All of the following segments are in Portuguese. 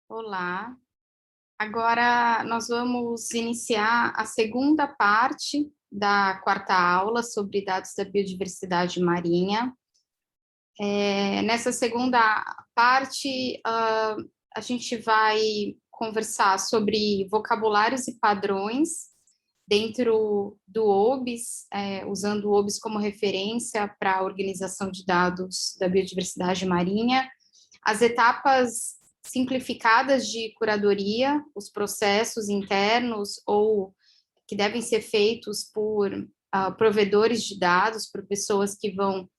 Olá. Agora nós vamos iniciar a segunda parte da quarta aula sobre dados da biodiversidade marinha. Nessa segunda parte, a gente vai conversar sobre vocabulários e padrões dentro do OBS, usando o OBS como referência para a organização de dados da biodiversidade marinha, as etapas simplificadas de curadoria, os processos internos ou que devem ser feitos por provedores de dados, por pessoas que vão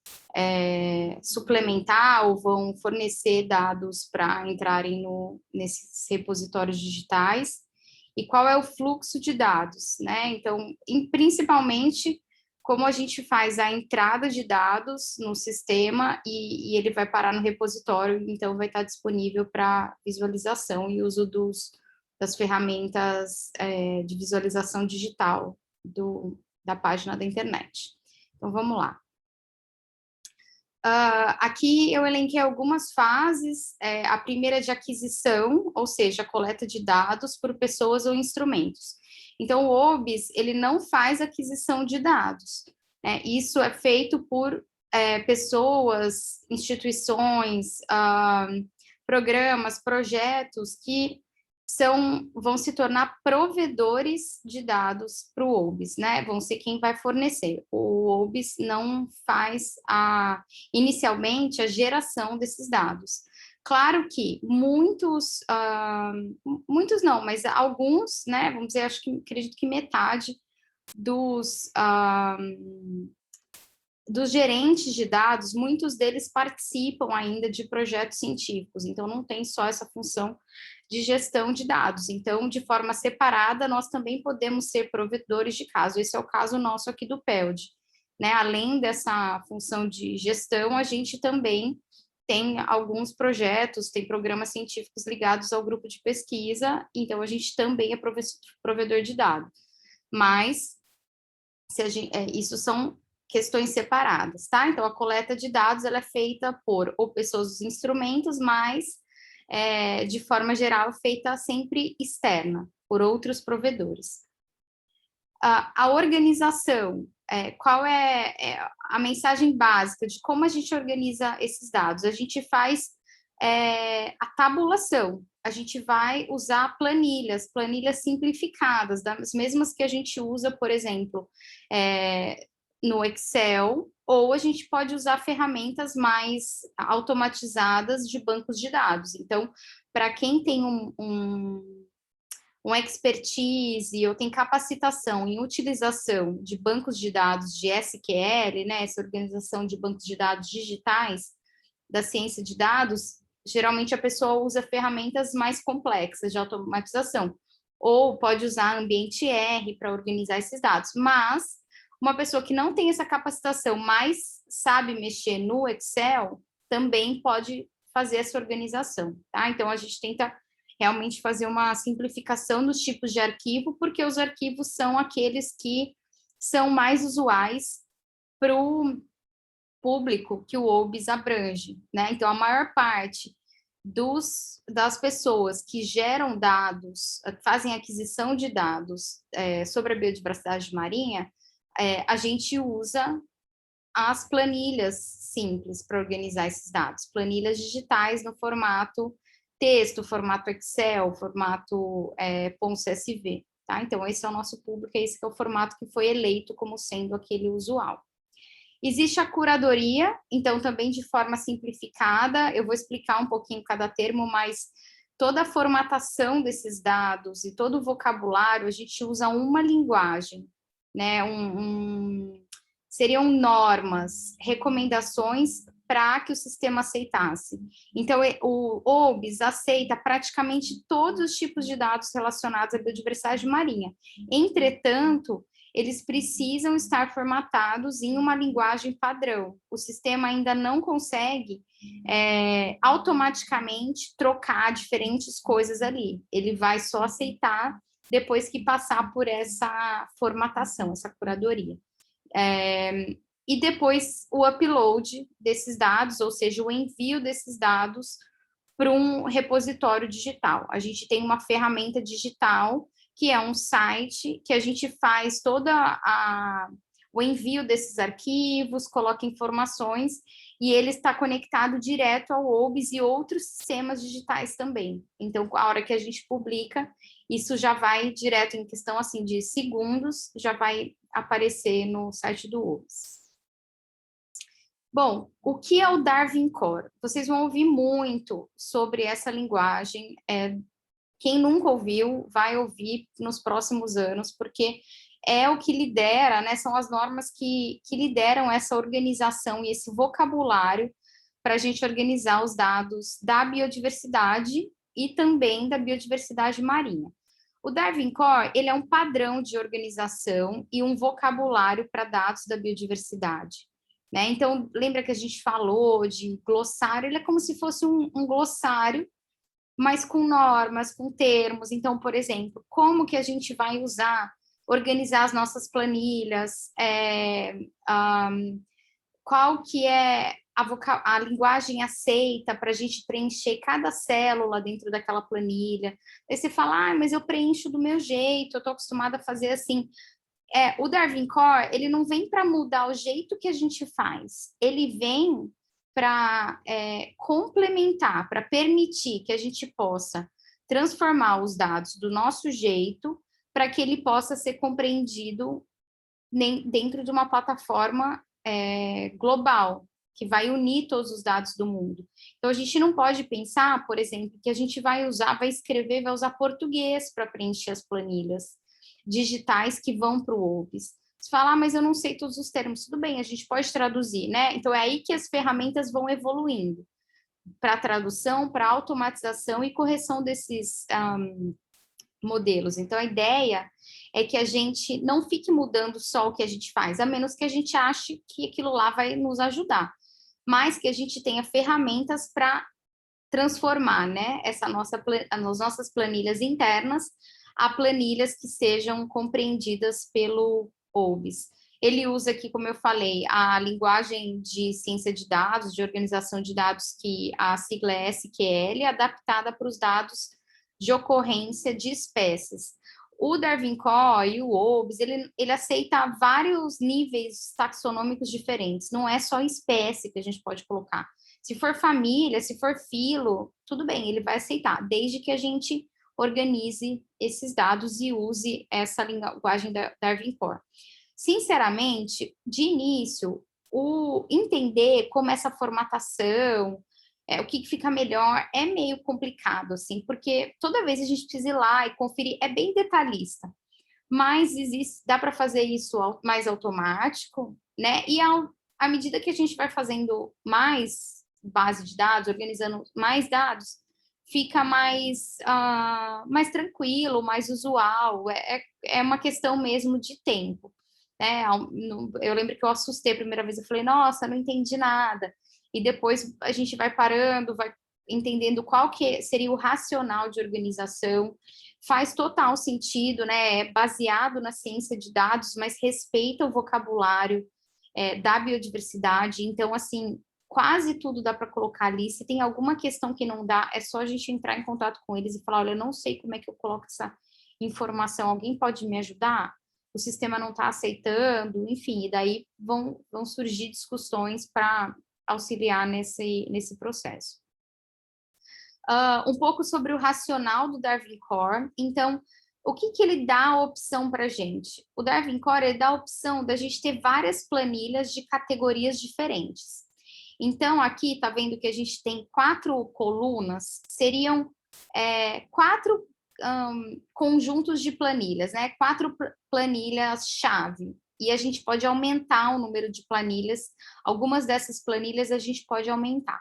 suplementar ou vão fornecer dados para entrarem nesses repositórios digitais, e qual é o fluxo de dados, né? Então, principalmente, como a gente faz a entrada de dados no sistema e ele vai parar no repositório, então vai estar disponível para visualização e uso das ferramentas de visualização digital da página da internet. Então, vamos lá. Aqui eu elenquei algumas fases. A primeira é de aquisição, ou seja, a coleta de dados por pessoas ou instrumentos. Então, o OBS, ele não faz aquisição de dados, né? Isso é feito por pessoas, instituições, programas, projetos que vão se tornar provedores de dados para o OBS, né? Vão ser quem vai fornecer. O OBS não faz inicialmente a geração desses dados. Claro que muitos não, mas alguns, né? Vamos dizer, acredito que metade dos gerentes de dados, muitos deles participam ainda de projetos científicos, então não tem só essa função de gestão de dados. Então, de forma separada, nós também podemos ser provedores de caso. Esse é o caso nosso aqui do PELD, né? Além dessa função de gestão, a gente também tem alguns projetos, tem programas científicos ligados ao grupo de pesquisa, então a gente também é provedor de dados. Mas, isso são questões separadas, tá? Então, a coleta de dados, ela é feita por ou pessoas dos instrumentos, mas, de forma geral, feita sempre externa, por outros provedores. A organização, qual é a mensagem básica de como a gente organiza esses dados? A gente faz a tabulação, a gente vai usar planilhas simplificadas, das mesmas que a gente usa, por exemplo, no Excel, ou a gente pode usar ferramentas mais automatizadas de bancos de dados. Então, para quem tem um expertise ou tem capacitação em utilização de bancos de dados de SQL, né, essa organização de bancos de dados digitais da ciência de dados, geralmente a pessoa usa ferramentas mais complexas de automatização, ou pode usar ambiente R para organizar esses dados, mas uma pessoa que não tem essa capacitação, mas sabe mexer no Excel, também pode fazer essa organização, tá? Então, a gente tenta realmente fazer uma simplificação dos tipos de arquivo, porque os arquivos são aqueles que são mais usuais para o público que o OBS abrange, né? Então, a maior parte das pessoas que geram dados, fazem aquisição de dados sobre a biodiversidade marinha, a gente usa as planilhas simples para organizar esses dados, planilhas digitais no formato texto, formato Excel, formato .csv, tá? Então, esse é o nosso público, esse é o formato que foi eleito como sendo aquele usual. Existe a curadoria, então, também de forma simplificada, eu vou explicar um pouquinho cada termo, mas toda a formatação desses dados e todo o vocabulário, a gente usa uma linguagem, né? Seriam normas, recomendações para que o sistema aceitasse. Então, o OBS aceita praticamente todos os tipos de dados relacionados à biodiversidade marinha. Entretanto, eles precisam estar formatados em uma linguagem padrão. O sistema ainda não consegue automaticamente trocar diferentes coisas ali. Ele vai só aceitar depois que passar por essa formatação, essa curadoria. E depois o upload desses dados, ou seja, o envio desses dados para um repositório digital. A gente tem uma ferramenta digital, que é um site que a gente faz o envio desses arquivos, coloca informações, e ele está conectado direto ao OBS e outros sistemas digitais também. Então, a hora que a gente publica, isso já vai direto, em questão assim de segundos, já vai aparecer no site do OBS. Bom, o que é o Darwin Core? Vocês vão ouvir muito sobre essa linguagem. Quem nunca ouviu, vai ouvir nos próximos anos, porque é o que lidera, né? São as normas que lideram essa organização e esse vocabulário para a gente organizar os dados da biodiversidade e também da biodiversidade marinha. O Darwin Core, ele é um padrão de organização e um vocabulário para dados da biodiversidade. Né? Então, lembra que a gente falou de glossário? Ele é como se fosse um glossário, mas com normas, com termos. Então, por exemplo, como que a gente vai organizar as nossas planilhas, qual que é a linguagem aceita para a gente preencher cada célula dentro daquela planilha. Aí você fala, mas eu preencho do meu jeito, eu estou acostumada a fazer assim. O Darwin Core, ele não vem para mudar o jeito que a gente faz, ele vem para complementar, para permitir que a gente possa transformar os dados do nosso jeito para que ele possa ser compreendido dentro de uma plataforma global, que vai unir todos os dados do mundo. Então, a gente não pode pensar, por exemplo, que a gente vai escrever, vai usar português para preencher as planilhas digitais que vão para o OBS. Você fala, mas eu não sei todos os termos. Tudo bem, a gente pode traduzir, né? Então, é aí que as ferramentas vão evoluindo para tradução, para automatização e correção desses modelos. Então, a ideia é que a gente não fique mudando só o que a gente faz, a menos que a gente ache que aquilo lá vai nos ajudar, mas que a gente tenha ferramentas para transformar, né, as nossas planilhas internas a planilhas que sejam compreendidas pelo OBS. Ele usa aqui, como eu falei, a linguagem de ciência de dados, de organização de dados, que a sigla é SQL, adaptada para os dados de ocorrência de espécies. O Darwin Core e o OBS, ele aceita vários níveis taxonômicos diferentes, não é só espécie que a gente pode colocar. Se for família, se for filo, tudo bem, ele vai aceitar, desde que a gente organize esses dados e use essa linguagem da Darwin Core. Sinceramente, de início, entender como essa formatação, o que fica melhor, é meio complicado, assim, porque toda vez a gente precisa ir lá e conferir, é bem detalhista, mas dá para fazer isso mais automático, né? E à medida que a gente vai fazendo mais base de dados, organizando mais dados, fica mais tranquilo, mais usual, é uma questão mesmo de tempo. Né? Eu lembro que eu assustei a primeira vez, eu falei, nossa, não entendi nada, e depois a gente vai parando, vai entendendo qual que seria o racional de organização, faz total sentido, né? É baseado na ciência de dados, mas respeita o vocabulário da biodiversidade, então, assim, quase tudo dá para colocar ali. Se tem alguma questão que não dá, é só a gente entrar em contato com eles e falar, olha, eu não sei como é que eu coloco essa informação, alguém pode me ajudar? O sistema não está aceitando, enfim, e daí vão surgir discussões para auxiliar nesse processo. Um pouco sobre o racional do Darwin Core. Então, o que ele dá a opção para a gente? O Darwin Core ele dá a opção da gente ter várias planilhas de categorias diferentes. Então, aqui, está vendo que a gente tem 4 colunas, seriam 4 conjuntos de planilhas, né? 4 planilhas-chave. E a gente pode aumentar o número de planilhas. Algumas dessas planilhas a gente pode aumentar.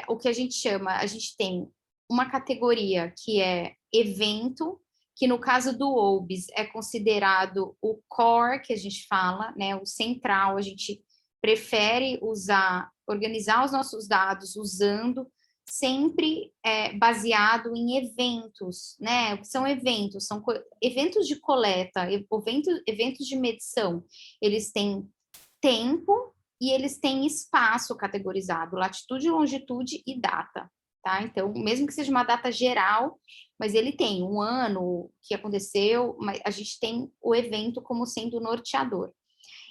O que a gente tem uma categoria que é evento, que no caso do OBS é considerado o core, que a gente fala, né? O central, a gente prefere organizar os nossos dados usando sempre baseado em eventos, né? O que são eventos? São eventos de coleta, eventos de medição. Eles têm tempo e eles têm espaço categorizado, latitude, longitude e data. tá? Então, mesmo que seja uma data geral, mas ele tem um ano que aconteceu, mas a gente tem o evento como sendo norteador.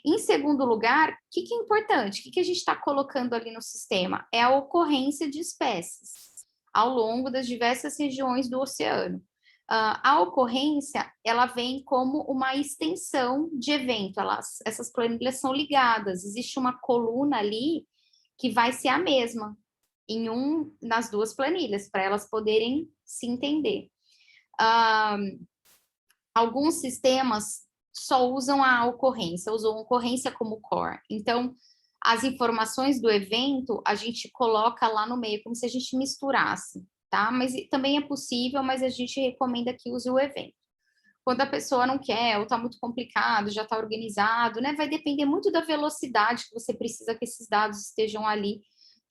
Em segundo lugar, o que é importante? O que a gente está colocando ali no sistema? É a ocorrência de espécies ao longo das diversas regiões do oceano. A ocorrência, ela vem como uma extensão de evento, essas planilhas são ligadas, existe uma coluna ali que vai ser a mesma nas duas planilhas, para elas poderem se entender. Alguns sistemas só usam a ocorrência, usam a ocorrência como core. Então, as informações do evento, a gente coloca lá no meio, como se a gente misturasse, tá? Mas também é possível, mas a gente recomenda que use o evento. Quando a pessoa não quer, ou está muito complicado, já está organizado, né? Vai depender muito da velocidade que você precisa que esses dados estejam ali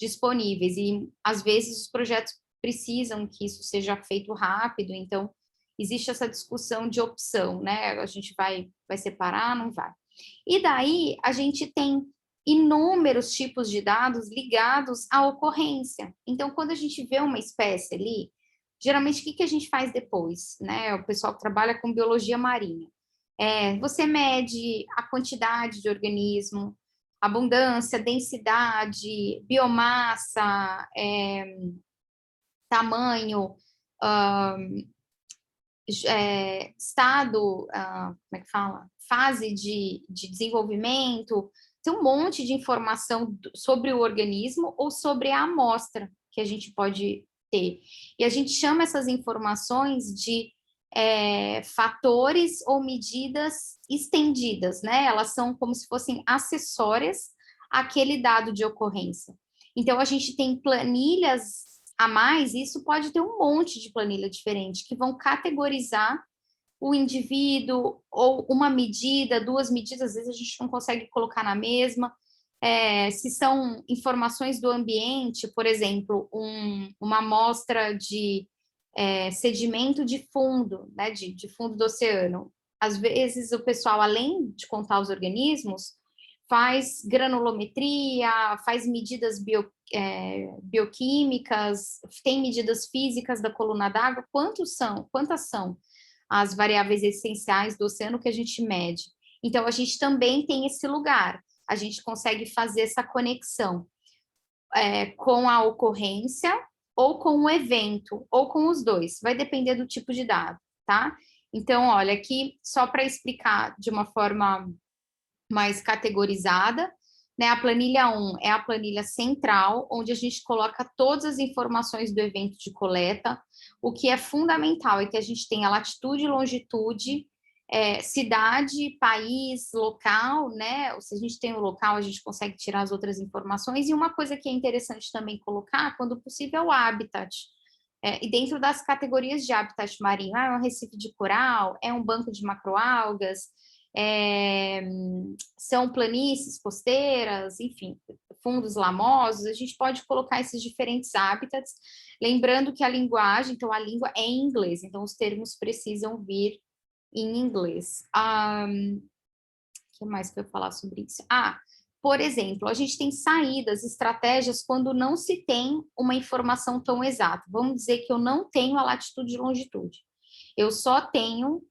disponíveis. E, às vezes, os projetos precisam que isso seja feito rápido, então existe essa discussão de opção, né? A gente vai separar, não vai. E daí a gente tem inúmeros tipos de dados ligados à ocorrência. Então, quando a gente vê uma espécie ali, geralmente o que a gente faz depois, né? O pessoal que trabalha com biologia marinha. Você mede a quantidade de organismo, abundância, densidade, biomassa, tamanho, estado, como é que fala? Fase de desenvolvimento, tem um monte de informação sobre o organismo ou sobre a amostra que a gente pode ter. E a gente chama essas informações de fatores ou medidas estendidas, né? Elas são como se fossem acessórias àquele dado de ocorrência. Então, a gente tem planilhas a mais, isso pode ter um monte de planilha diferente, que vão categorizar o indivíduo, ou uma medida, duas medidas, às vezes a gente não consegue colocar na mesma. Se são informações do ambiente, por exemplo, uma amostra de sedimento de fundo, né, de fundo do oceano. Às vezes o pessoal, além de contar os organismos, faz granulometria, faz medidas bioquímicas, tem medidas físicas da coluna d'água. Quantas são as variáveis essenciais do oceano que a gente mede? Então, a gente também tem esse lugar, a gente consegue fazer essa conexão com a ocorrência, ou com o evento, ou com os dois, vai depender do tipo de dado, tá? Então, olha, aqui, só para explicar de uma forma mais categorizada, né? A planilha 1 é a planilha central, onde a gente coloca todas as informações do evento de coleta. O que é fundamental é que a gente tenha latitude e longitude, cidade, país, local, né? Se a gente tem o local, a gente consegue tirar as outras informações. E uma coisa que é interessante também colocar, quando possível, é o habitat. E dentro das categorias de habitat marinho, é um recife de coral, é um banco de macroalgas, são planícies costeiras, enfim, fundos lamosos, a gente pode colocar esses diferentes habitats, lembrando que a linguagem, então a língua é em inglês, então os termos precisam vir em inglês. O que mais que eu ia falar sobre isso? Por exemplo, a gente tem saídas, estratégias quando não se tem uma informação tão exata. Vamos dizer que eu não tenho a latitude e longitude. Eu só tenho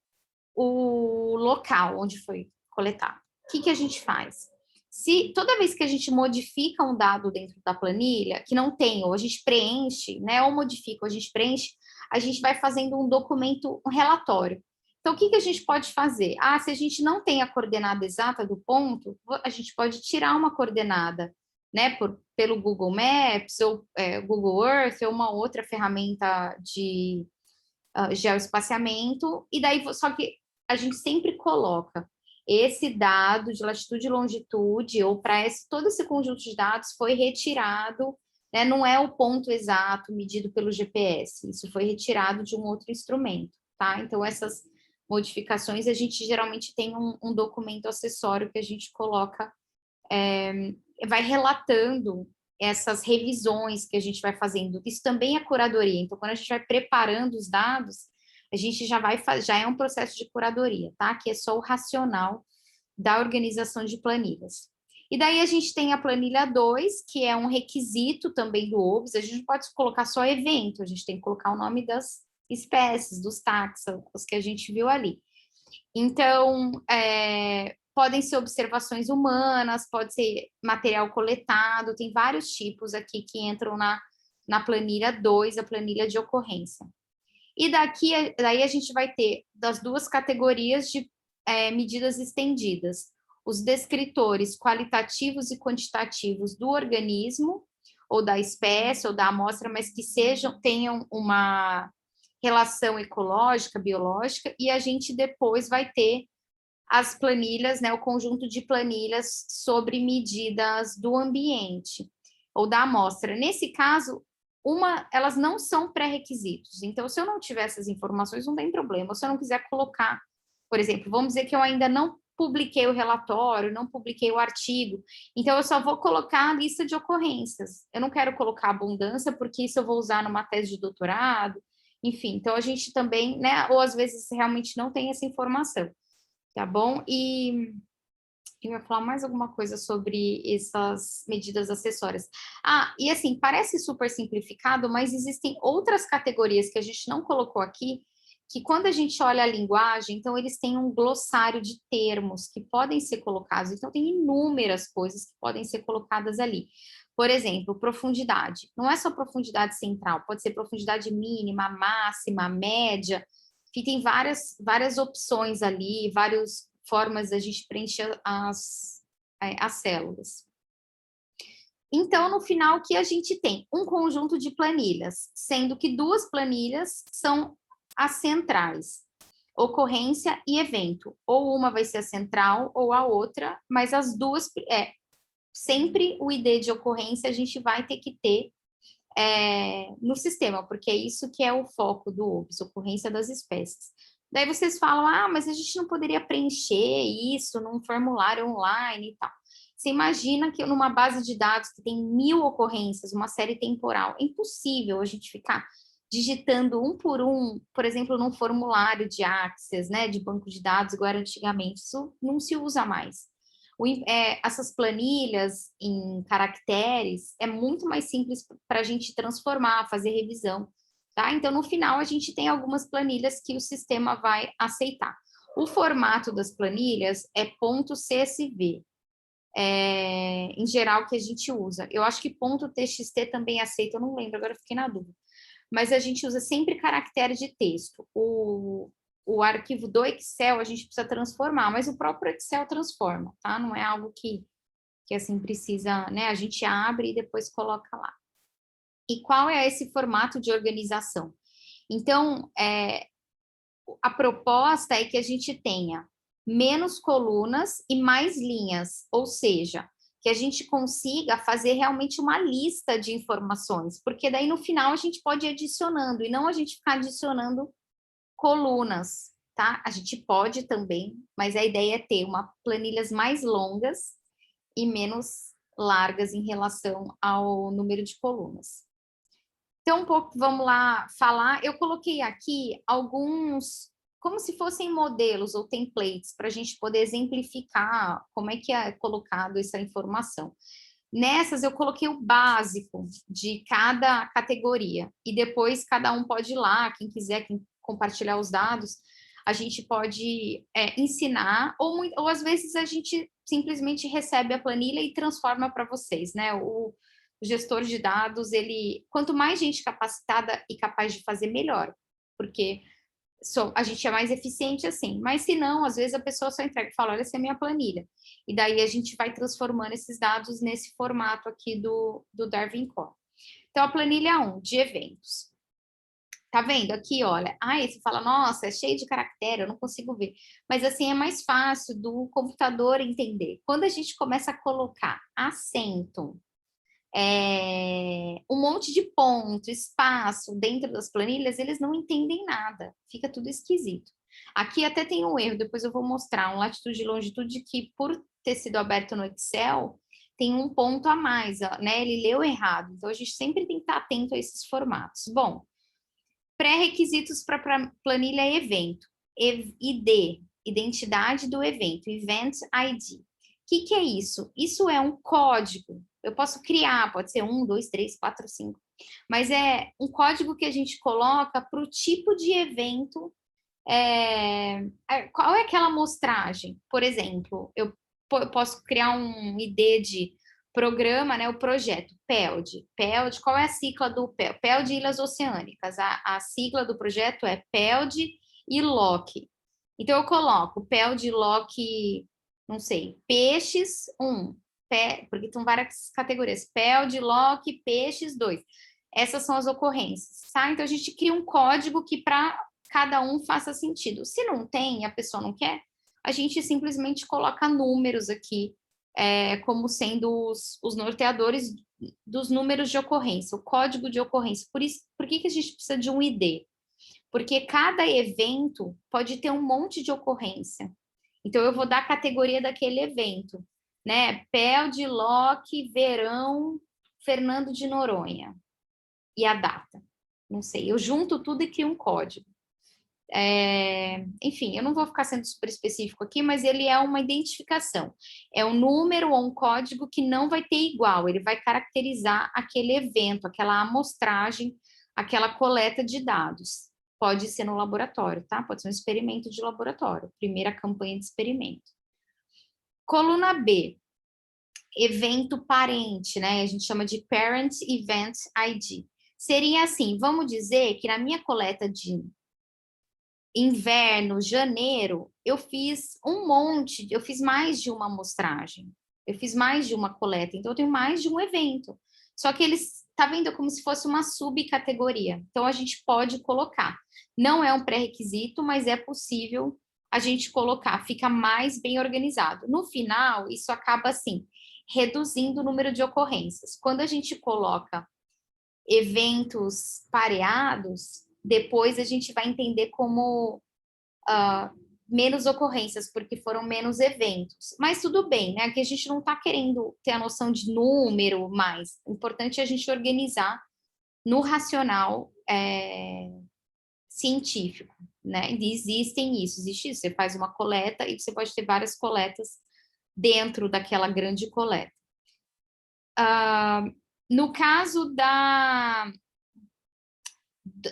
o local onde foi coletado. O que a gente faz? Se toda vez que a gente modifica um dado dentro da planilha, que não tem, ou a gente preenche, né, ou modifica, ou a gente preenche, a gente vai fazendo um documento, um relatório. Então, o que a gente pode fazer? Se a gente não tem a coordenada exata do ponto, a gente pode tirar uma coordenada, né, pelo Google Maps, ou Google Earth, ou uma outra ferramenta de geoespaciamento, e daí, só que a gente sempre coloca esse dado de latitude e longitude, ou para todo esse conjunto de dados foi retirado, né, não é o ponto exato medido pelo GPS, isso foi retirado de um outro instrumento, tá? Então, essas modificações, a gente geralmente tem um documento acessório que a gente coloca, vai relatando essas revisões que a gente vai fazendo. Isso também é curadoria. Então, quando a gente vai preparando os dados, a gente já é um processo de curadoria, tá? Que é só o racional da organização de planilhas. E daí a gente tem a planilha 2, que é um requisito também do OBS, a gente não pode colocar só evento, a gente tem que colocar o nome das espécies, dos taxa, os que a gente viu ali. Então, podem ser observações humanas, pode ser material coletado, tem vários tipos aqui que entram na planilha 2, a planilha de ocorrência. E daí a gente vai ter das duas categorias de medidas estendidas, os descritores qualitativos e quantitativos do organismo, ou da espécie, ou da amostra, mas que tenham uma relação ecológica, biológica, e a gente depois vai ter as planilhas, né, o conjunto de planilhas sobre medidas do ambiente, ou da amostra. Nesse caso, elas não são pré-requisitos. Então, se eu não tiver essas informações, não tem problema. Se eu não quiser colocar, por exemplo, vamos dizer que eu ainda não publiquei o relatório, não publiquei o artigo, então eu só vou colocar a lista de ocorrências. Eu não quero colocar abundância, porque isso eu vou usar numa tese de doutorado, enfim. Então, a gente também, né, ou às vezes realmente não tem essa informação, tá bom? E eu ia falar mais alguma coisa sobre essas medidas acessórias. E assim, parece super simplificado, mas existem outras categorias que a gente não colocou aqui, que quando a gente olha a linguagem, então eles têm um glossário de termos que podem ser colocados, então tem inúmeras coisas que podem ser colocadas ali. Por exemplo, profundidade. Não é só profundidade central, pode ser profundidade mínima, máxima, média, que tem várias opções ali, várias formas da gente preencher as células. Então, no final, o que a gente tem? Um conjunto de planilhas, sendo que duas planilhas são as centrais, ocorrência e evento. Ou uma vai ser a central ou a outra, mas as duas, sempre o ID de ocorrência a gente vai ter que ter no sistema, porque é isso que é o foco do OBS, ocorrência das espécies. Daí vocês falam, mas a gente não poderia preencher isso num formulário online e tal. Você imagina que numa base de dados que tem 1000 ocorrências, uma série temporal, é impossível a gente ficar digitando um, por exemplo, num formulário de Access, né, de banco de dados, igual era antigamente. Isso não se usa mais. Essas planilhas em caracteres é muito mais simples para a gente transformar, fazer revisão, tá? Então, no final, a gente tem algumas planilhas que o sistema vai aceitar. O formato das planilhas é .csv, em geral, que a gente usa. Eu acho que .txt também aceita, eu não lembro, agora eu fiquei na dúvida. Mas a gente usa sempre caractere de texto. O arquivo do Excel a gente precisa transformar, mas o próprio Excel transforma, tá? Não é algo que assim precisa, né? A gente abre e depois coloca lá. E qual é esse formato de organização? Então, a proposta é que a gente tenha menos colunas e mais linhas, ou seja, que a gente consiga fazer realmente uma lista de informações, porque daí no final a gente pode ir adicionando, e não a gente ficar adicionando colunas, tá? A gente pode também, mas a ideia é ter planilhas mais longas e menos largas em relação ao número de colunas. Então, vamos lá falar. Eu coloquei aqui alguns, como se fossem modelos ou templates, para a gente poder exemplificar como é que é colocado essa informação. Nessas, eu coloquei o básico de cada categoria, e depois cada um pode ir lá, quem quiser compartilhar os dados, a gente pode ensinar, ou às vezes a gente simplesmente recebe a planilha e transforma para vocês, né? O gestor de dados, quanto mais gente capacitada e capaz de fazer, melhor, porque a gente é mais eficiente assim, mas se não, às vezes a pessoa só entrega e fala, olha, essa é a minha planilha, e daí a gente vai transformando esses dados nesse formato aqui do Darwin Core. Então, a planilha 1, de eventos. Tá vendo aqui, olha, você fala, nossa, é cheio de caractere, eu não consigo ver, mas assim, é mais fácil do computador entender. Quando a gente começa a colocar acento, um monte de ponto, espaço dentro das planilhas, eles não entendem nada, fica tudo esquisito. Aqui até tem um erro, depois eu vou mostrar, um latitude e longitude que, por ter sido aberto no Excel, tem um ponto a mais, né? Ele leu errado, então a gente sempre tem que estar atento a esses formatos. Bom, pré-requisitos para planilha evento, ID, identidade do evento, Event ID. que é isso? Isso é um código. Eu posso criar, pode ser 1, 2, 3, 4, 5. Mas é um código que a gente coloca para o tipo de evento. Qual é aquela amostragem? Por exemplo, eu posso criar um ID de programa, né? O projeto PELD. PELD, qual é a sigla do PELD? PELD Ilhas Oceânicas. A sigla do projeto é PELD e LOC. Então, eu coloco PELD LOC, não sei, peixes 1, porque são várias categorias. PELD, LOC, peixes 2. Essas são as ocorrências, tá? Então, a gente cria um código que para cada um faça sentido. Se não tem, a pessoa não quer, a gente simplesmente coloca números aqui, como sendo os norteadores dos números de ocorrência, o código de ocorrência. Por que a gente precisa de um ID? Porque cada evento pode ter um monte de ocorrência. Então, eu vou dar a categoria daquele evento, né? PELD, LOC, verão, Fernando de Noronha. E a data. Não sei, eu junto tudo e crio um código. Enfim, eu não vou ficar sendo super específico aqui, mas ele é uma identificação. É um número ou um código que não vai ter igual, ele vai caracterizar aquele evento, aquela amostragem, aquela coleta de dados. Pode ser no laboratório, tá? Pode ser um experimento de laboratório, primeira campanha de experimento. Coluna B, evento parente, né? A gente chama de Parent Event ID. Seria assim, vamos dizer que na minha coleta de inverno, janeiro, eu fiz eu fiz mais de uma amostragem, eu fiz mais de uma coleta, então eu tenho mais de um evento. Só que tá vendo como se fosse uma subcategoria. Então a gente pode colocar. Não é um pré-requisito, mas é possível a gente colocar, fica mais bem organizado. No final, isso acaba assim, reduzindo o número de ocorrências. Quando a gente coloca eventos pareados, depois a gente vai entender como menos ocorrências, porque foram menos eventos. Mas tudo bem, né? Que a gente não está querendo ter a noção de número mais. O importante é a gente organizar no racional científico, né? Existe isso. Você faz uma coleta e você pode ter várias coletas dentro daquela grande coleta. No caso da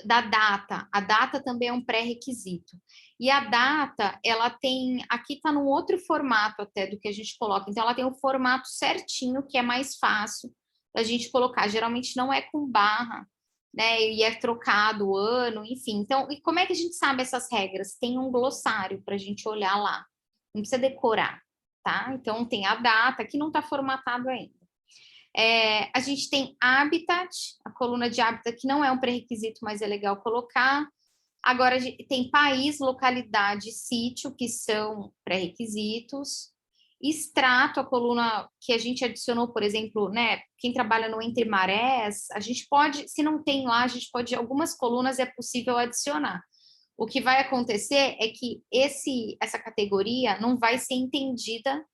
data, a data também é um pré-requisito. E a data, ela tem, aqui está num outro formato até do que a gente coloca, então ela tem um formato certinho, que é mais fácil da gente colocar, geralmente não é com barra, né, e é trocado o ano, enfim. Então, e como é que a gente sabe essas regras? Tem um glossário para a gente olhar lá, não precisa decorar, tá? Então, tem a data, que não está formatado ainda. A gente tem habitat, a coluna de habitat, que não é um pré-requisito, mas é legal colocar. Agora, a gente tem país, localidade, sítio, que são pré-requisitos. Extrato, a coluna que a gente adicionou, por exemplo, né? Quem trabalha no Entre Marés, a gente pode, se não tem lá, a gente pode, algumas colunas é possível adicionar. O que vai acontecer é que essa categoria não vai ser entendida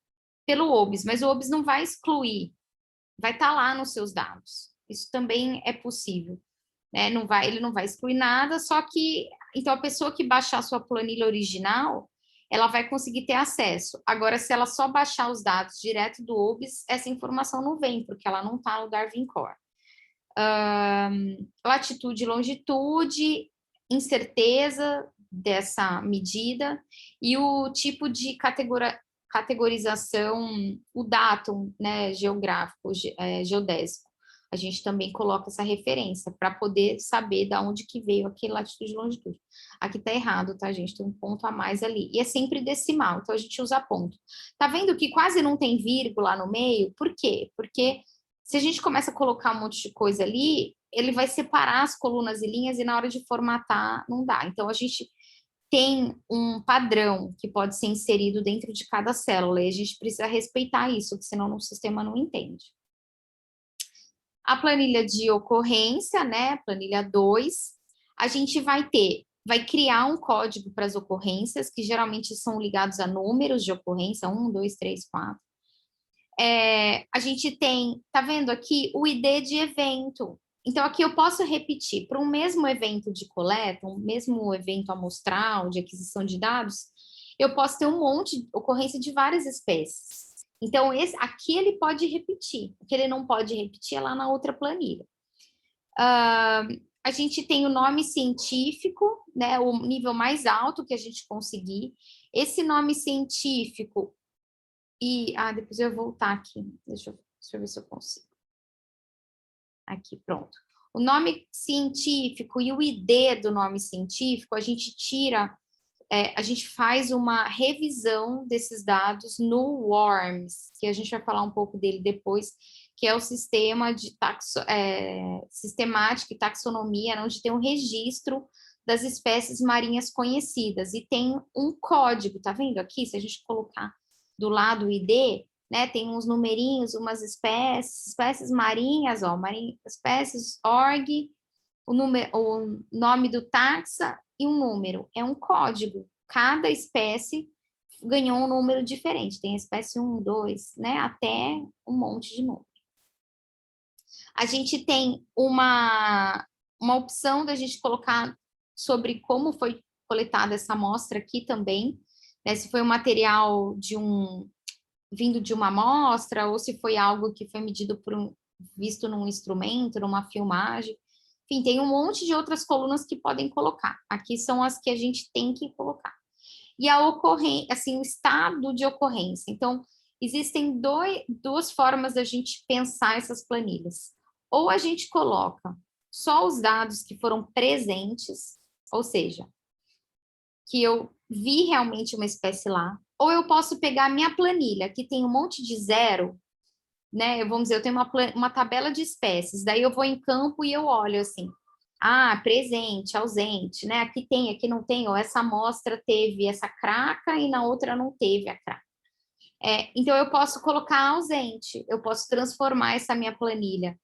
pelo OBS, mas o OBS não vai excluir, vai estar lá nos seus dados. Isso também é possível, né? Ele não vai excluir nada, só que então a pessoa que baixar a sua planilha original, ela vai conseguir ter acesso. Agora, se ela só baixar os dados direto do OBS, essa informação não vem, porque ela não está no Darwin Core. Latitude e longitude, incerteza dessa medida e o tipo de categorização, o datum, né, geográfico, geodésico. A gente também coloca essa referência para poder saber de onde que veio aquele latitude e longitude. Aqui tá errado, tá, gente? Tem um ponto a mais ali. E é sempre decimal, então a gente usa ponto. Tá vendo que quase não tem vírgula no meio? Por quê? Porque se a gente começa a colocar um monte de coisa ali, ele vai separar as colunas e linhas e na hora de formatar não dá. Então a gente tem um padrão que pode ser inserido dentro de cada célula e a gente precisa respeitar isso, porque senão o sistema não entende. A planilha de ocorrência, né, planilha 2, a gente vai criar um código para as ocorrências, que geralmente são ligados a números de ocorrência, 1, 2, 3, 4. A gente tem, tá vendo aqui, o ID de evento. Então, aqui eu posso repetir, para um mesmo evento de coleta, um mesmo evento amostral, de aquisição de dados, eu posso ter um monte de ocorrência de várias espécies. Então, aqui ele pode repetir. O que ele não pode repetir é lá na outra planilha. A gente tem o nome científico, né, o nível mais alto que a gente conseguir. Esse nome científico depois eu vou voltar aqui. Deixa eu ver se eu consigo. Aqui, pronto. O nome científico e o ID do nome científico, a gente tira, a gente faz uma revisão desses dados no WORMS, que a gente vai falar um pouco dele depois, que é o sistema de sistemática e taxonomia, onde tem um registro das espécies marinhas conhecidas, e tem um código, tá vendo aqui? Se a gente colocar do lado o ID, né, tem uns numerinhos, umas espécies marinhas, ó, espécies org, o nome do taxa e um número, é um código. Cada espécie ganhou um número diferente, tem espécie 1, 2, né, até um monte de número. A gente tem uma opção da gente colocar sobre como foi coletada essa amostra aqui também, né, se foi um material vindo de uma amostra, ou se foi algo que foi medido visto num instrumento, numa filmagem. Enfim, tem um monte de outras colunas que podem colocar. Aqui são as que a gente tem que colocar. E a ocorrência, assim, o estado de ocorrência. Então, existem duas formas da gente pensar essas planilhas. Ou a gente coloca só os dados que foram presentes, ou seja, que eu vi realmente uma espécie lá, ou eu posso pegar a minha planilha, que tem um monte de zero, né? Vamos dizer, eu tenho uma tabela de espécies, daí eu vou em campo e eu olho assim, presente, ausente, né? Aqui tem, aqui não tem, ou essa amostra teve essa craca e na outra não teve a craca. Então, eu posso colocar ausente, eu posso transformar essa minha planilha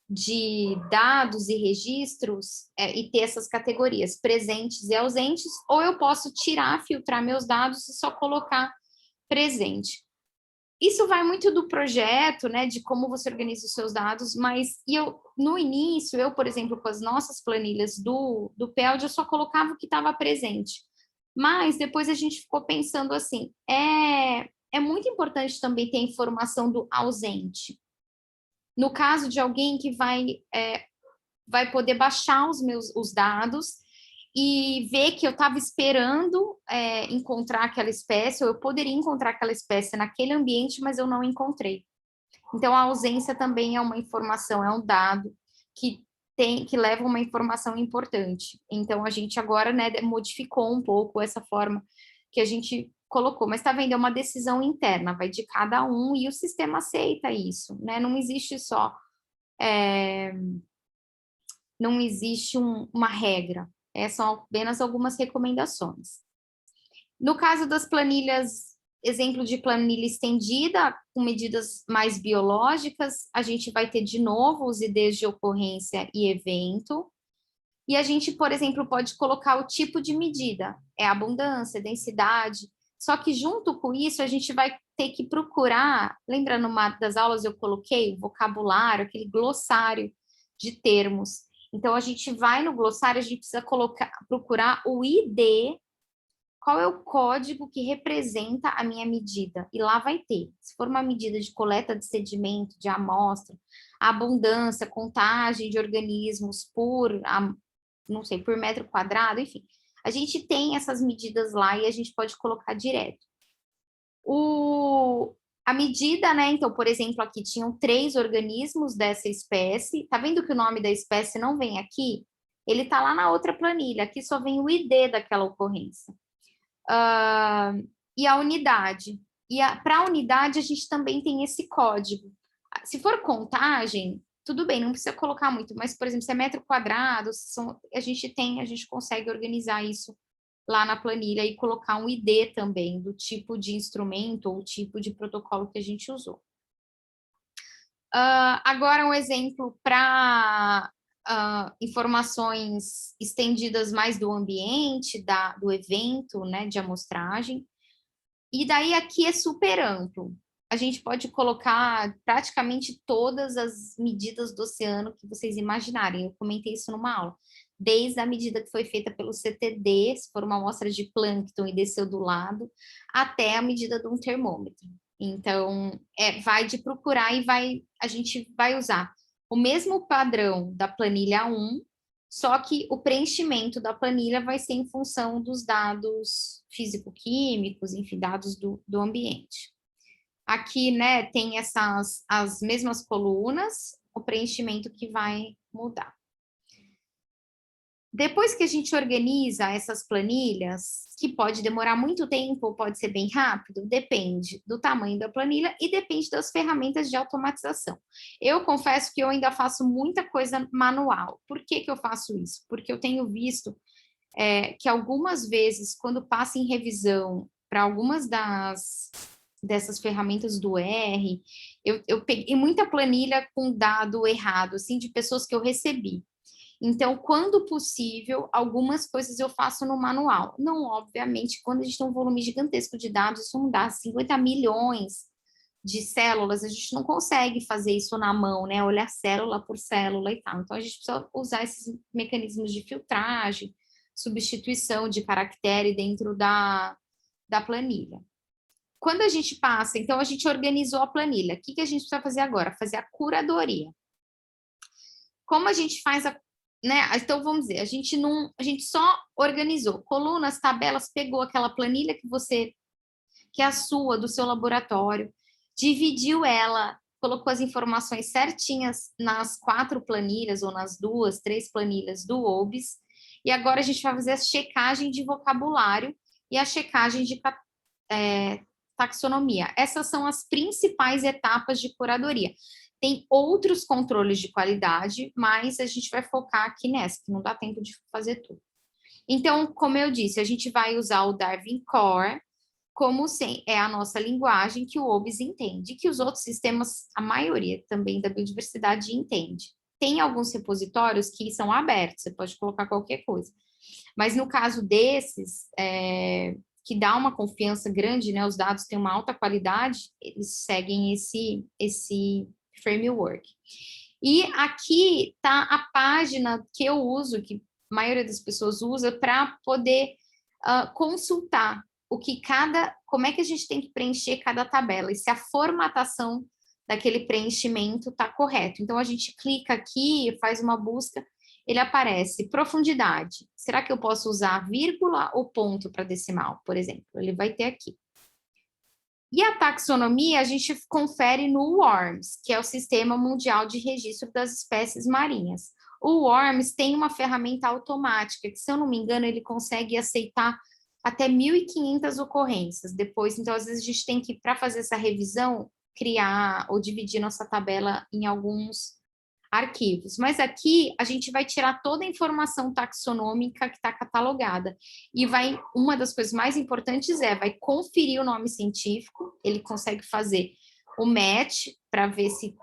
de dados e registros e ter essas categorias, presentes e ausentes, ou eu posso tirar, filtrar meus dados e só colocar presente. Isso vai muito do projeto, né, de como você organiza os seus dados, mas no início, por exemplo, com as nossas planilhas do PELD, eu só colocava o que estava presente. Mas depois a gente ficou pensando assim, é muito importante também ter informação do ausente. No caso de alguém que vai poder baixar os dados e ver que eu estava esperando encontrar aquela espécie, ou eu poderia encontrar aquela espécie naquele ambiente, mas eu não encontrei. Então, a ausência também é uma informação, é um dado que leva uma informação importante. Então, a gente agora, né, modificou um pouco essa forma que a gente colocou, mas está vendo, é uma decisão interna, vai de cada um, e o sistema aceita isso, né? Não existe não existe uma regra, são apenas algumas recomendações. No caso das planilhas, exemplo de planilha estendida, com medidas mais biológicas, a gente vai ter de novo os IDs de ocorrência e evento, e a gente, por exemplo, pode colocar o tipo de medida, abundância, densidade, só que junto com isso a gente vai ter que procurar, lembra numa das aulas eu coloquei o vocabulário, aquele glossário de termos. Então, a gente vai no glossário, a gente precisa procurar o ID, qual é o código que representa a minha medida, e lá vai ter. Se for uma medida de coleta de sedimento, de amostra, abundância, contagem de organismos por metro quadrado, enfim. A gente tem essas medidas lá e a gente pode colocar direto. A medida, né? Então, por exemplo, aqui tinham 3 organismos dessa espécie. Tá vendo que o nome da espécie não vem aqui? Ele tá lá na outra planilha. Aqui só vem o ID daquela ocorrência. E a unidade. E para a unidade, a gente também tem esse código. Se for contagem, tudo bem, não precisa colocar muito, mas, por exemplo, se é metro quadrado, a gente consegue organizar isso lá na planilha e colocar um ID também do tipo de instrumento ou tipo de protocolo que a gente usou. Agora, um exemplo para informações estendidas mais do ambiente, do evento, né, de amostragem. E daí aqui é super amplo. A gente pode colocar praticamente todas as medidas do oceano que vocês imaginarem. Eu comentei isso numa aula. Desde a medida que foi feita pelo CTD, se for uma amostra de plâncton e desceu do lado, até a medida de um termômetro. Então, vai de procurar e a gente vai usar o mesmo padrão da planilha 1, só que o preenchimento da planilha vai ser em função dos dados físico-químicos, enfim, dados do ambiente. Aqui, né, tem as mesmas colunas, o preenchimento que vai mudar. Depois que a gente organiza essas planilhas, que pode demorar muito tempo ou pode ser bem rápido, depende do tamanho da planilha e depende das ferramentas de automatização. Eu confesso que eu ainda faço muita coisa manual. Por que eu faço isso? Porque eu tenho visto que algumas vezes, quando passa em revisão para algumas dessas ferramentas do R, eu peguei muita planilha com dado errado, assim, de pessoas que eu recebi. Então, quando possível, algumas coisas eu faço no manual. Não, obviamente, quando a gente tem um volume gigantesco de dados, isso não dá 50 milhões de células, a gente não consegue fazer isso na mão, né? Olhar célula por célula e tal. Então, a gente precisa usar esses mecanismos de filtragem, substituição de caractere dentro da planilha. Quando a gente passa, então, a gente organizou a planilha. O que a gente precisa fazer agora? Fazer a curadoria. Como a gente faz né? Então, vamos dizer, a gente só organizou colunas, tabelas, pegou aquela planilha que é a sua, do seu laboratório, dividiu ela, colocou as informações certinhas nas 4 planilhas, ou nas 2, 3 planilhas do OBS, e agora a gente vai fazer a checagem de vocabulário e a checagem de taxonomia. Essas são as principais etapas de curadoria. Tem outros controles de qualidade, mas a gente vai focar aqui nessa, que não dá tempo de fazer tudo. Então, como eu disse, a gente vai usar o Darwin Core como é a nossa linguagem que o OBS entende, que os outros sistemas, a maioria também da biodiversidade entende. Tem alguns repositórios que são abertos, você pode colocar qualquer coisa. Mas no caso desses, que dá uma confiança grande, né, os dados têm uma alta qualidade, eles seguem esse framework. E aqui está a página que eu uso, que a maioria das pessoas usa, para poder consultar como é que a gente tem que preencher cada tabela, e se a formatação daquele preenchimento está correto. Então, a gente clica aqui, faz uma busca, ele aparece profundidade. Será que eu posso usar vírgula ou ponto para decimal, por exemplo? Ele vai ter aqui. E a taxonomia a gente confere no WORMS, que é o Sistema Mundial de Registro das Espécies Marinhas. O WORMS tem uma ferramenta automática, que, se eu não me engano, ele consegue aceitar até 1.500 ocorrências. Depois, então, às vezes a gente tem que, para fazer essa revisão, criar ou dividir nossa tabela em alguns arquivos. Mas aqui a gente vai tirar toda a informação taxonômica que está catalogada. E uma das coisas mais importantes vai conferir o nome científico, ele consegue fazer o match para ver se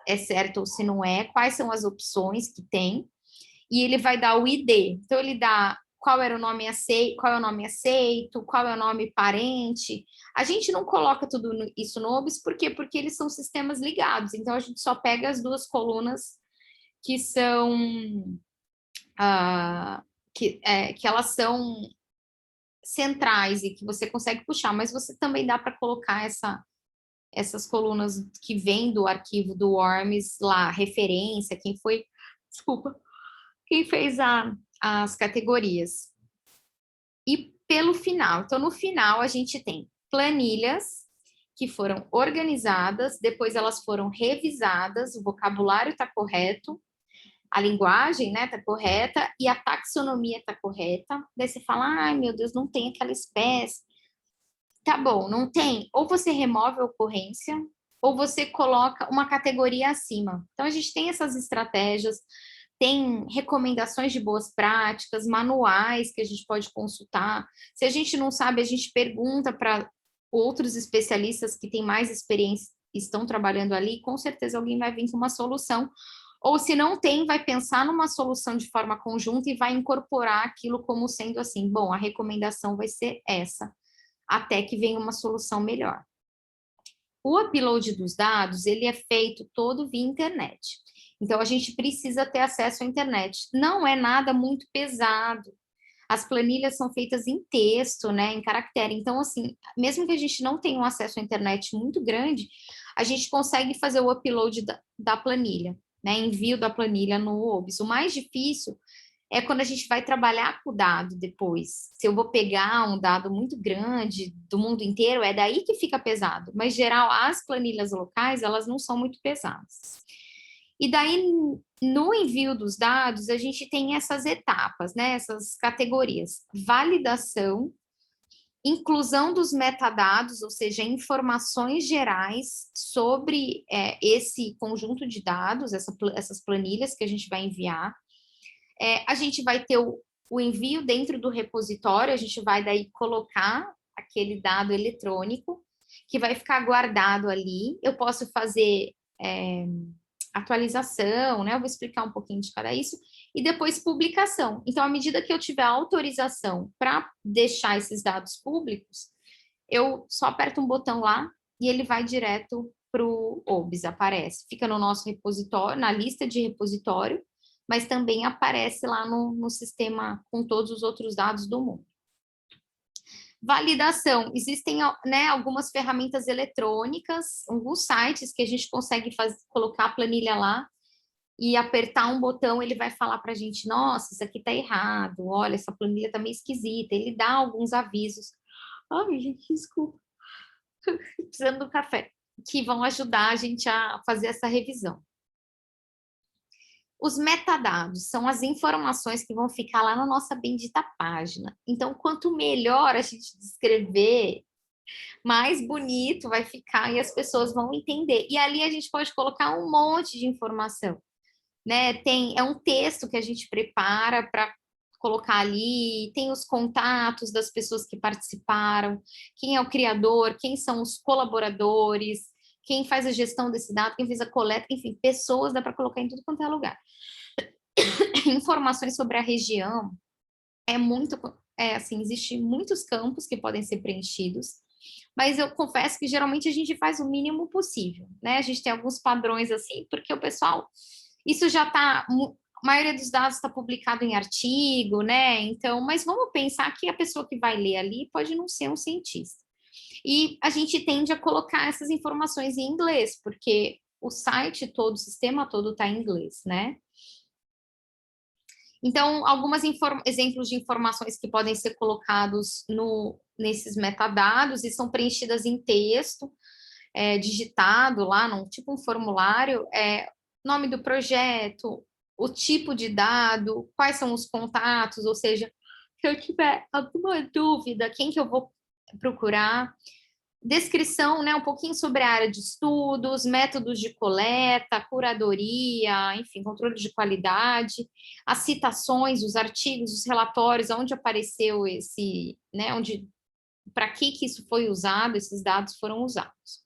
é certo ou se não é, quais são as opções que tem, e ele vai dar o ID. Então, ele dá qual era o nome aceito, qual é o nome aceito, qual é o nome parente. A gente não coloca tudo isso no OBS, por quê? Porque eles são sistemas ligados, então a gente só pega as 2 colunas que são que elas são centrais e que você consegue puxar, mas você também dá para colocar essas colunas que vêm do arquivo do WORMS lá, referência, quem fez as categorias. E pelo final, então no final a gente tem planilhas que foram organizadas, depois elas foram revisadas, o vocabulário está correto, a linguagem, né, tá correta, e a taxonomia tá correta. Daí você fala, ai, meu Deus, não tem aquela espécie. Tá bom, não tem. Ou você remove a ocorrência, ou você coloca uma categoria acima. Então, a gente tem essas estratégias, tem recomendações de boas práticas, manuais que a gente pode consultar. Se a gente não sabe, a gente pergunta para outros especialistas que têm mais experiência, estão trabalhando ali, com certeza alguém vai vir com uma solução. Ou, se não tem, vai pensar numa solução de forma conjunta e vai incorporar aquilo como sendo assim, bom, a recomendação vai ser essa, até que venha uma solução melhor. O upload dos dados, ele é feito todo via internet. Então, a gente precisa ter acesso à internet. Não é nada muito pesado. As planilhas são feitas em texto, né, em caractere. Então, assim, mesmo que a gente não tenha um acesso à internet muito grande, a gente consegue fazer o upload da planilha, né, envio da planilha no OBS. O mais difícil é quando a gente vai trabalhar com o dado depois. Se eu vou pegar um dado muito grande do mundo inteiro, é daí que fica pesado. Mas, em geral, as planilhas locais, elas não são muito pesadas. E daí, no envio dos dados, a gente tem essas etapas, né? Essas categorias. Validação, inclusão dos metadados, ou seja, informações gerais sobre esse conjunto de dados, essas planilhas que a gente vai enviar. A gente vai ter o envio dentro do repositório, a gente vai daí colocar aquele dado eletrônico, que vai ficar guardado ali. Eu posso fazer atualização, né? Eu vou explicar um pouquinho de cada isso, e depois publicação. Então, à medida que eu tiver autorização para deixar esses dados públicos, eu só aperto um botão lá e ele vai direto para o OBS, aparece. Fica no nosso repositório, na lista de repositório, mas também aparece lá no sistema com todos os outros dados do mundo. Validação. Existem, né, algumas ferramentas eletrônicas, alguns sites que a gente consegue colocar a planilha lá e apertar um botão, ele vai falar para a gente, nossa, isso aqui está errado, olha, essa planilha está meio esquisita. Ele dá alguns avisos. Ai, gente, desculpa. Precisando do café. Que vão ajudar a gente a fazer essa revisão. Os metadados são as informações que vão ficar lá na nossa bendita página. Então, quanto melhor a gente descrever, mais bonito vai ficar e as pessoas vão entender. E ali a gente pode colocar um monte de informação, né? É um texto que a gente prepara para colocar ali, tem os contatos das pessoas que participaram, quem é o criador, quem são os colaboradores, quem faz a gestão desse dado, quem fez a coleta, enfim, pessoas dá para colocar em tudo quanto é lugar. Informações sobre a região assim, existe muitos campos que podem ser preenchidos, mas eu confesso que geralmente a gente faz o mínimo possível, né? A gente tem alguns padrões assim, porque o pessoal, isso já está, a maioria dos dados está publicado em artigo, né? Então, mas vamos pensar que a pessoa que vai ler ali pode não ser um cientista. E a gente tende a colocar essas informações em inglês, porque o site todo, o sistema todo está em inglês, né? Então, alguns exemplos de informações que podem ser colocados nesses metadados e são preenchidas em texto, digitado lá, tipo um formulário, nome do projeto, o tipo de dado, quais são os contatos, ou seja, se eu tiver alguma dúvida, quem que eu vou procurar. Descrição, né, um pouquinho sobre a área de estudos, métodos de coleta, curadoria, enfim, controle de qualidade, as citações, os artigos, os relatórios, onde apareceu esse, né, para que isso foi usado, esses dados foram usados.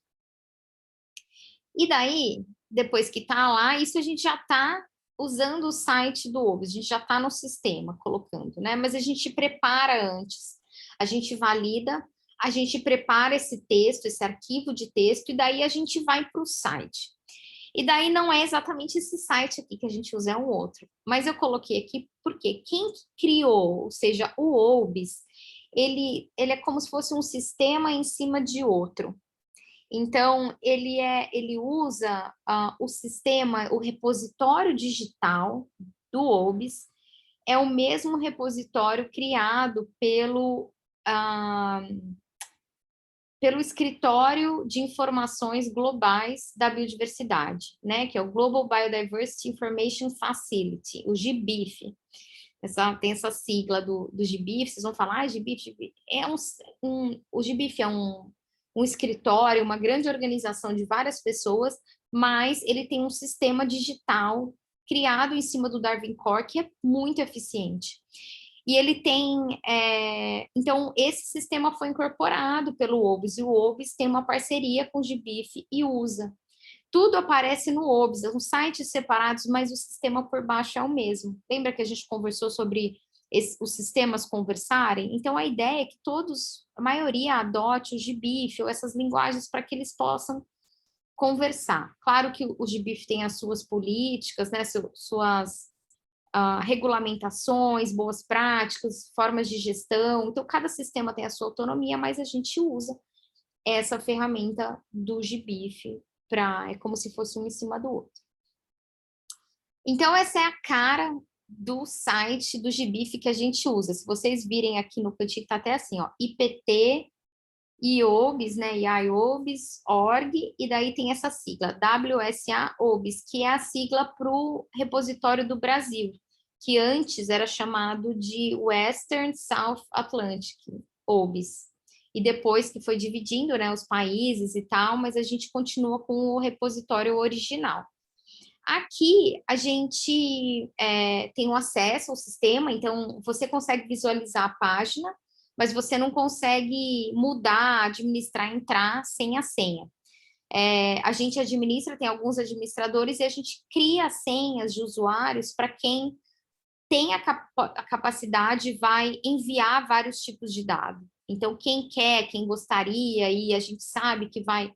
E daí, depois que está lá, isso a gente já está usando o site do OBS, a gente já está no sistema colocando, né? Mas a gente prepara antes, a gente valida, a gente prepara esse texto, esse arquivo de texto, e daí a gente vai para o site. E daí não é exatamente esse site aqui que a gente usa, é um outro. Mas eu coloquei aqui porque quem criou, ou seja, o OBS, ele é como se fosse um sistema em cima de outro. Então, ele usa o sistema, o repositório digital do OBS, é o mesmo repositório criado pelo Escritório de Informações Globais da Biodiversidade, né, que é o Global Biodiversity Information Facility, o GBIF. Tem essa sigla do GBIF, vocês vão falar, GBIF, o GBIF é um escritório, uma grande organização de várias pessoas, mas ele tem um sistema digital criado em cima do Darwin Core que é muito eficiente. E ele tem, então, esse sistema foi incorporado pelo OBS, e o OBS tem uma parceria com o GBIF e usa. Tudo aparece no OBS, são sites separados, mas o sistema por baixo é o mesmo. Lembra que a gente conversou sobre os sistemas conversarem? Então, a ideia é que a maioria adote o GBIF ou essas linguagens para que eles possam conversar. Claro que o GBIF tem as suas políticas, né, suas regulamentações, boas práticas, formas de gestão. Então, cada sistema tem a sua autonomia, mas a gente usa essa ferramenta do GBIF é como se fosse um em cima do outro. Então, essa é a cara do site do GBIF que a gente usa. Se vocês virem aqui no cantinho, tá até assim, ó, IPT, IOBS, né, IOBS.org, e daí tem essa sigla, WSA-OBS, que é a sigla para o repositório do Brasil, que antes era chamado de Western South Atlantic, OBS. E depois que foi dividindo, né, os países e tal, mas a gente continua com o repositório original. Aqui a gente tem um acesso ao sistema, então você consegue visualizar a página, mas você não consegue mudar, administrar, entrar sem a senha. A gente administra, tem alguns administradores, e a gente cria senhas de usuários para quem tem a capacidade, vai enviar vários tipos de dados. Então, quem quer, quem gostaria, e a gente sabe que vai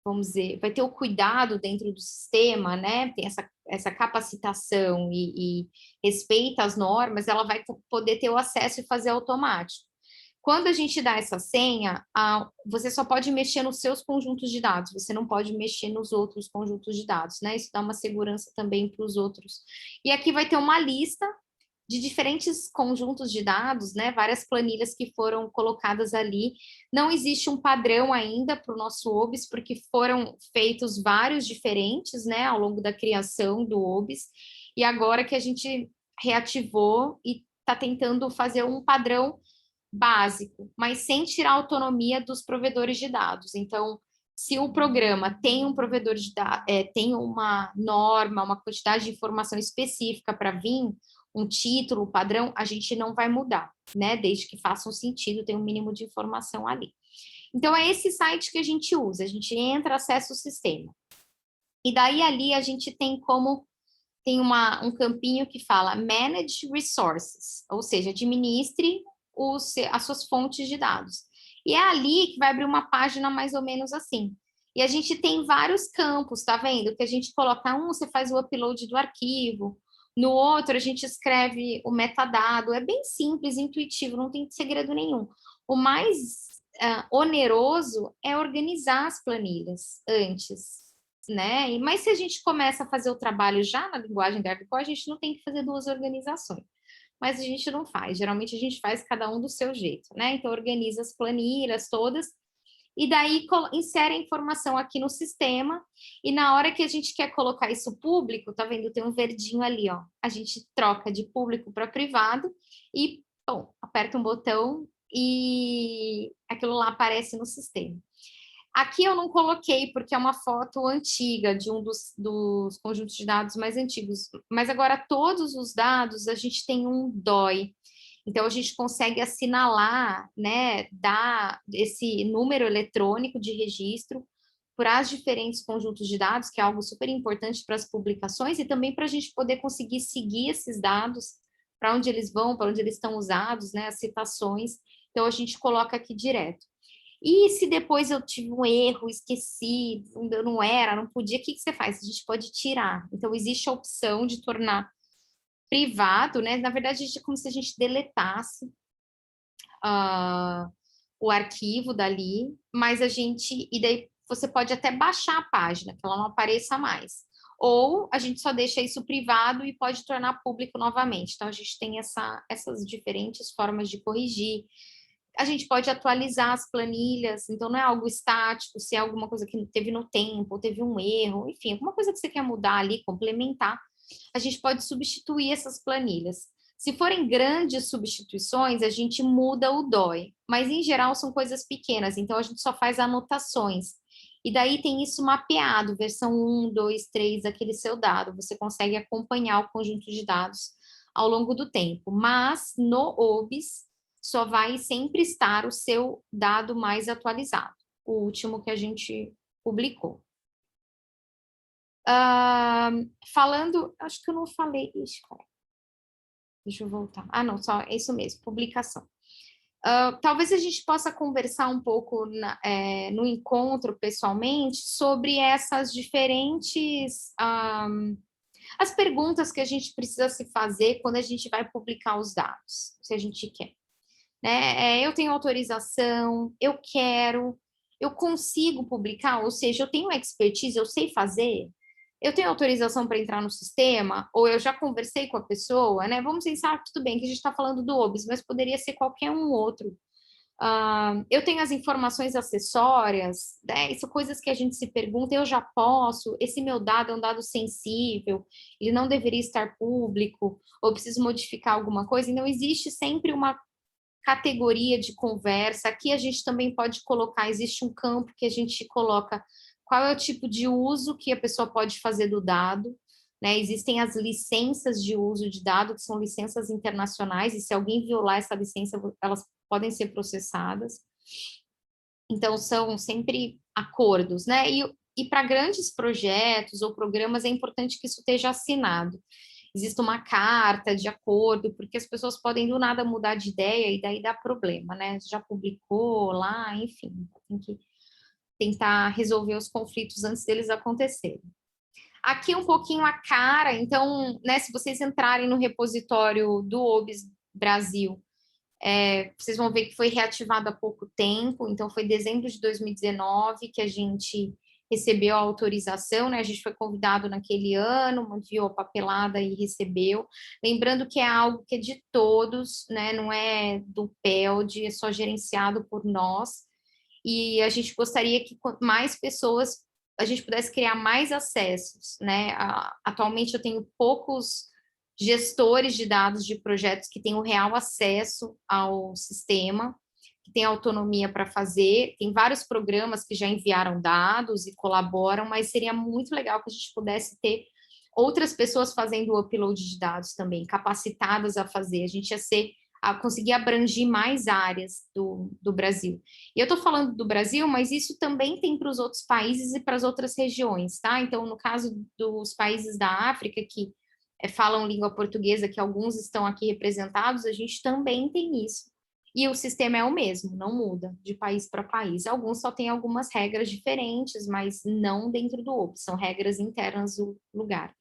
vamos dizer, vai ter o cuidado dentro do sistema, né? Tem essa capacitação e respeita as normas, ela vai poder ter o acesso e fazer automático. Quando a gente dá essa senha, você só pode mexer nos seus conjuntos de dados, você não pode mexer nos outros conjuntos de dados, né? Isso dá uma segurança também para os outros. E aqui vai ter uma lista de diferentes conjuntos de dados, né, várias planilhas que foram colocadas ali. Não existe um padrão ainda para o nosso OBS, porque foram feitos vários diferentes, né, ao longo da criação do OBS, e agora que a gente reativou e está tentando fazer um padrão básico, mas sem tirar a autonomia dos provedores de dados. Então, se o programa tem um provedor de dados, tem uma norma, uma quantidade de informação específica para vir, um título, padrão, a gente não vai mudar, né? Desde que faça um sentido, tem um mínimo de informação ali. Então, é esse site que a gente usa, a gente entra, acessa o sistema. E daí ali a gente tem um campinho que fala Manage Resources, ou seja, administre as suas fontes de dados. E é ali que vai abrir uma página mais ou menos assim. E a gente tem vários campos, tá vendo? Que a gente coloca você faz o upload do arquivo, no outro a gente escreve o metadado, é bem simples, intuitivo, não tem segredo nenhum. O mais oneroso é organizar as planilhas antes, né? Mas se a gente começa a fazer o trabalho já na linguagem da Arquivo, a gente não tem que fazer duas organizações. Mas a gente não faz, geralmente a gente faz cada um do seu jeito, né? Então organiza as planilhas todas, e daí insere a informação aqui no sistema, e na hora que a gente quer colocar isso público, tá vendo? Tem um verdinho ali, ó. A gente troca de público para privado e, bom, aperta um botão e aquilo lá aparece no sistema. Aqui eu não coloquei porque é uma foto antiga de um dos conjuntos de dados mais antigos, mas agora todos os dados a gente tem um DOI. Então, a gente consegue assinalar, né, dar esse número eletrônico de registro para os diferentes conjuntos de dados, que é algo super importante para as publicações, e também para a gente poder conseguir seguir esses dados, para onde eles vão, para onde eles estão usados, né, as citações. Então, a gente coloca aqui direto. E se depois eu tive um erro, esqueci, não era, não podia, o que você faz? A gente pode tirar. Então, existe a opção de tornar privado, né? Na verdade, é como se a gente deletasse o arquivo dali, mas e daí você pode até baixar a página, que ela não apareça mais. Ou a gente só deixa isso privado e pode tornar público novamente. Então, a gente tem essas diferentes formas de corrigir. A gente pode atualizar as planilhas, então não é algo estático, se é alguma coisa que teve no tempo, ou teve um erro, enfim, alguma coisa que você quer mudar ali, complementar, a gente pode substituir essas planilhas. Se forem grandes substituições, a gente muda o DOI, mas em geral são coisas pequenas, então a gente só faz anotações. E daí tem isso mapeado, versão 1, 2, 3, aquele seu dado, você consegue acompanhar o conjunto de dados ao longo do tempo, mas no OBS só vai sempre estar o seu dado mais atualizado, o último que a gente publicou. Falando, acho que eu não falei, deixa eu voltar. Não, só é isso mesmo, publicação. Talvez a gente possa conversar um pouco no encontro pessoalmente sobre essas diferentes As perguntas que a gente precisa se fazer quando a gente vai publicar os dados, se a gente quer. Né? Eu tenho autorização, eu quero, eu consigo publicar, ou seja, eu tenho expertise, eu sei fazer, eu tenho autorização para entrar no sistema, ou eu já conversei com a pessoa, né? Vamos pensar, tudo bem, que a gente está falando do OBS, mas poderia ser qualquer um outro. Eu tenho as informações acessórias, né? São coisas que a gente se pergunta, eu já posso, esse meu dado é um dado sensível, ele não deveria estar público, ou preciso modificar alguma coisa, então existe sempre uma categoria de conversa. Aqui a gente também pode colocar, existe um campo que a gente coloca qual é o tipo de uso que a pessoa pode fazer do dado, né? Existem as licenças de uso de dado, que são licenças internacionais, e se alguém violar essa licença, elas podem ser processadas. Então, são sempre acordos, né? E para grandes projetos ou programas, é importante que isso esteja assinado. Existe uma carta de acordo, porque as pessoas podem do nada mudar de ideia e daí dá problema, né? Já publicou lá, enfim, tem que tentar resolver os conflitos antes deles acontecerem. Aqui um pouquinho a cara, então, né, se vocês entrarem no repositório do OBS Brasil, vocês vão ver que foi reativado há pouco tempo, então foi dezembro de 2019 que a gente recebeu a autorização, né? A gente foi convidado naquele ano, enviou a papelada e recebeu. Lembrando que é algo que é de todos, né? Não é do PELD, é só gerenciado por nós. E a gente gostaria que mais pessoas, a gente pudesse criar mais acessos, né? Atualmente eu tenho poucos gestores de dados de projetos que têm o real acesso ao sistema, que têm autonomia para fazer. Tem vários programas que já enviaram dados e colaboram, mas seria muito legal que a gente pudesse ter outras pessoas fazendo o upload de dados também, capacitadas a fazer. A gente ia conseguir abranger mais áreas do Brasil. E eu estou falando do Brasil, mas isso também tem para os outros países e para as outras regiões, tá? Então, no caso dos países da África, que falam língua portuguesa, que alguns estão aqui representados, a gente também tem isso. E o sistema é o mesmo, não muda de país para país. Alguns só têm algumas regras diferentes, mas não dentro do OBS, são regras internas do lugar.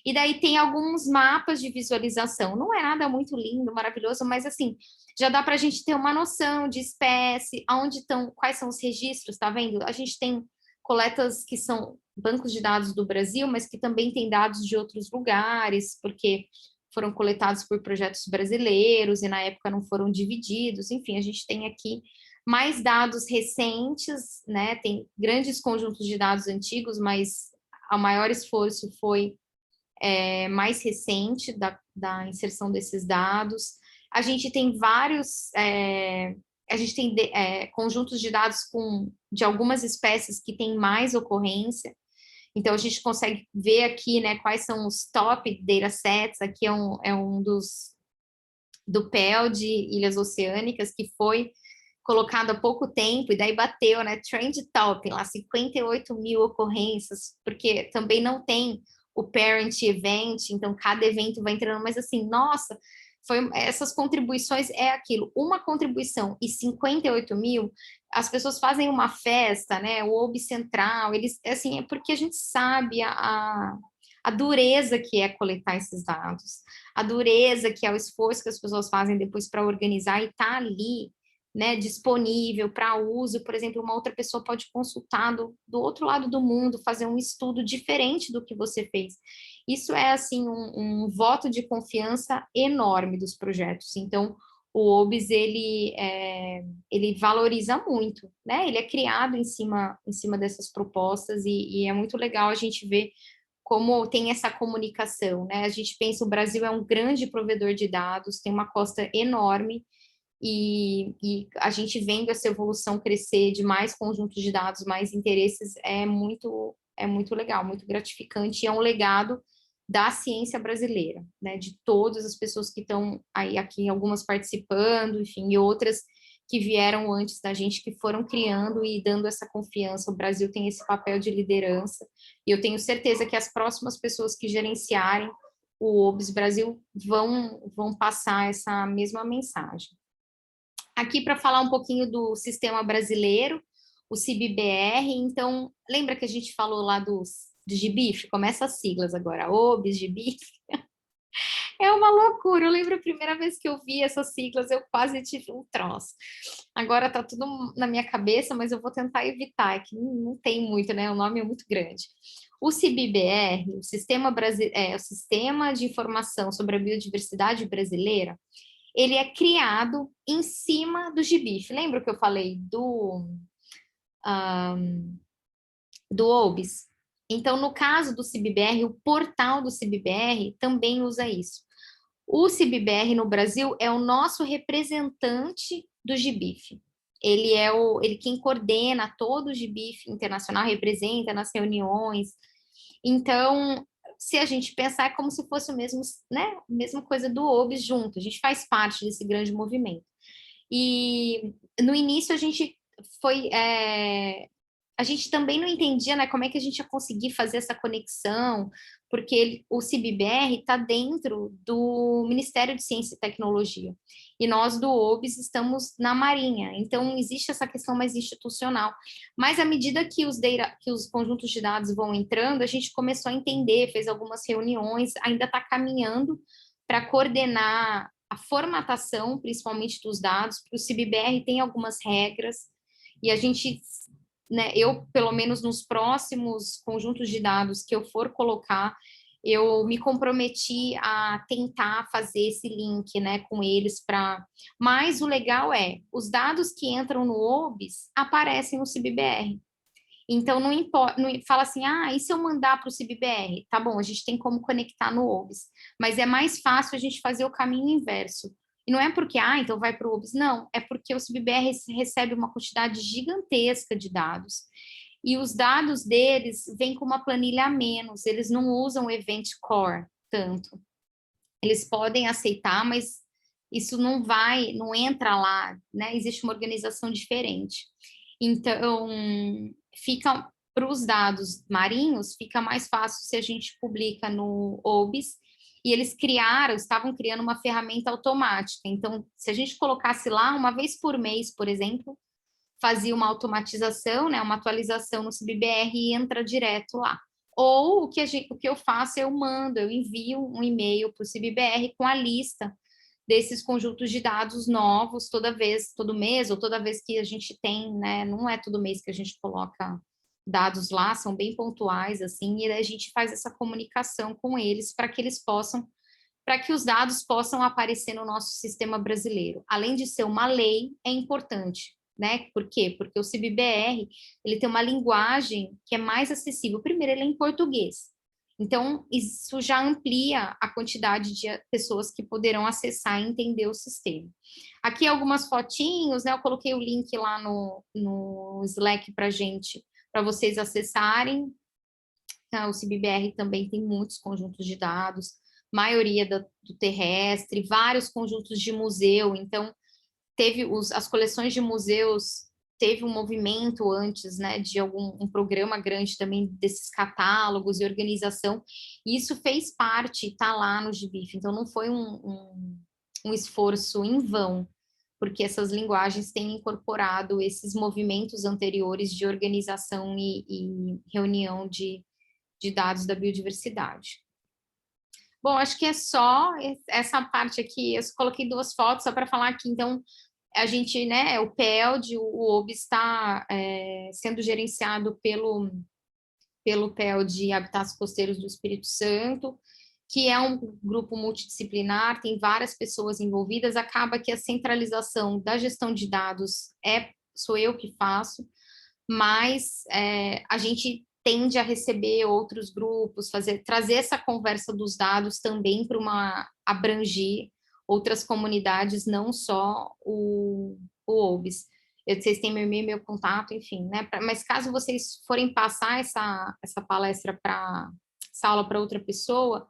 E daí tem alguns mapas de visualização. Não é nada muito lindo, maravilhoso, mas assim, já dá para a gente ter uma noção de espécie, aonde estão, quais são os registros, tá vendo? A gente tem coletas que são bancos de dados do Brasil, mas que também tem dados de outros lugares, porque foram coletados por projetos brasileiros e na época não foram divididos. Enfim, a gente tem aqui mais dados recentes, né? Tem grandes conjuntos de dados antigos, mas o maior esforço foi mais recente da inserção desses dados. A gente tem vários, a gente tem conjuntos de dados de algumas espécies que têm mais ocorrência, então a gente consegue ver aqui, né, quais são os top datasets. Aqui é um do PEL de Ilhas Oceânicas, que foi colocado há pouco tempo, e daí bateu, né, trend top, lá 58 mil ocorrências, porque também não tem o parent event, então cada evento vai entrando, mas assim, nossa, essas contribuições é aquilo, uma contribuição e 58 mil, as pessoas fazem uma festa, né, o OB Central, eles, assim, é porque a gente sabe a dureza que é coletar esses dados, a dureza que é o esforço que as pessoas fazem depois para organizar e tá ali, né, disponível para uso. Por exemplo, uma outra pessoa pode consultar do outro lado do mundo, fazer um estudo diferente do que você fez. Isso é, assim, um voto de confiança enorme dos projetos. Então, o OBS, ele valoriza muito, né? Ele é criado em cima dessas propostas e é muito legal a gente ver como tem essa comunicação, né? A gente pensa, o Brasil é um grande provedor de dados, tem uma costa enorme, e a gente vendo essa evolução crescer de mais conjuntos de dados, mais interesses, é muito legal, muito gratificante, e é um legado da ciência brasileira, né, de todas as pessoas que estão aí aqui, algumas participando, enfim, e outras que vieram antes da gente, que foram criando e dando essa confiança. O Brasil tem esse papel de liderança, e eu tenho certeza que as próximas pessoas que gerenciarem o OBS Brasil vão passar essa mesma mensagem. Aqui para falar um pouquinho do sistema brasileiro, o CIBBR. Então, lembra que a gente falou lá do GBIF, começa as siglas agora, OBS, GBIF. É uma loucura. Eu lembro a primeira vez que eu vi essas siglas, eu quase tive um troço. Agora tá tudo na minha cabeça, mas eu vou tentar evitar, é que não tem muito, né? O nome é muito grande. O CIBBR, o Sistema de Informação sobre a Biodiversidade Brasileira, ele é criado em cima do GBIF. Lembra que eu falei do OBS? Então, no caso do CIBBR, o portal do CIBBR também usa isso. O CIBBR no Brasil é o nosso representante do GBIF. Ele é quem coordena todo o GBIF internacional, representa nas reuniões. Então, se a gente pensar, é como se fosse o mesmo, né, a mesma coisa do OBS junto. A gente faz parte desse grande movimento. E no início a gente foi a gente também não entendia, né, como é que a gente ia conseguir fazer essa conexão, porque o CIBBR está dentro do Ministério de Ciência e Tecnologia, e nós do OBS estamos na Marinha, então existe essa questão mais institucional. Mas à medida que os conjuntos de dados vão entrando, a gente começou a entender, fez algumas reuniões, ainda está caminhando para coordenar a formatação, principalmente dos dados, porque o CIBBR tem algumas regras, e a gente, né, eu, pelo menos nos próximos conjuntos de dados que eu for colocar, eu me comprometi a tentar fazer esse link, né, com eles para... Mas o legal é, os dados que entram no OBS aparecem no CIBBR. Então, não importa, não, fala assim, e se eu mandar para o CIBBR? Tá bom, a gente tem como conectar no OBS, mas é mais fácil a gente fazer o caminho inverso. E não é porque, então vai para o OBS, não, é porque o CIBBR recebe uma quantidade gigantesca de dados, e os dados deles vêm com uma planilha a menos, eles não usam o Event Core tanto. Eles podem aceitar, mas isso não entra lá, né? Existe uma organização diferente. Então, fica para os dados marinhos, fica mais fácil se a gente publica no OBS, e eles estavam criando uma ferramenta automática. Então, se a gente colocasse lá uma vez por mês, por exemplo, fazia uma automatização, né, uma atualização no CIBBR e entra direto lá. Ou o que eu faço, eu envio um e-mail para o CIBBR com a lista desses conjuntos de dados novos todo mês, ou toda vez que a gente tem, né, não é todo mês que a gente coloca dados lá, são bem pontuais, assim, e a gente faz essa comunicação com eles para que os dados possam aparecer no nosso sistema brasileiro. Além de ser uma lei, é importante, né? Por quê? Porque o CIBBR, ele tem uma linguagem que é mais acessível. Primeiro, ele é em português. Então, isso já amplia a quantidade de pessoas que poderão acessar e entender o sistema. Aqui algumas fotinhos, né? Eu coloquei o link lá no Slack para vocês acessarem. O CIBBR também tem muitos conjuntos de dados, maioria do terrestre, vários conjuntos de museu. Então, teve as coleções de museus, teve um movimento antes, né, de um programa grande também desses catálogos e organização, e isso fez parte, está lá no GBIF, então não foi um esforço em vão, porque essas linguagens têm incorporado esses movimentos anteriores de organização e reunião de dados da biodiversidade. Bom, acho que é só essa parte aqui, eu coloquei 2 fotos só para falar aqui, então, a gente, né, o PELD, o OBS está sendo gerenciado pelo PELD Habitats Costeiros do Espírito Santo, que é um grupo multidisciplinar, tem várias pessoas envolvidas, acaba que a centralização da gestão de dados sou eu que faço, mas a gente tende a receber outros grupos, trazer essa conversa dos dados também para abranger outras comunidades, não só o OBS. Vocês têm meu e-mail, meu contato, enfim, né? Mas caso vocês forem passar essa palestra essa aula para outra pessoa,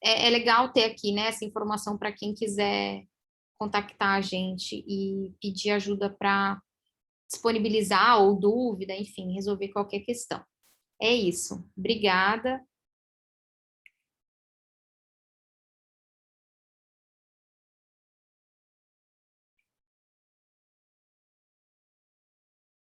é legal ter aqui, né, essa informação para quem quiser contactar a gente e pedir ajuda para disponibilizar ou dúvida, enfim, resolver qualquer questão. É isso. Obrigada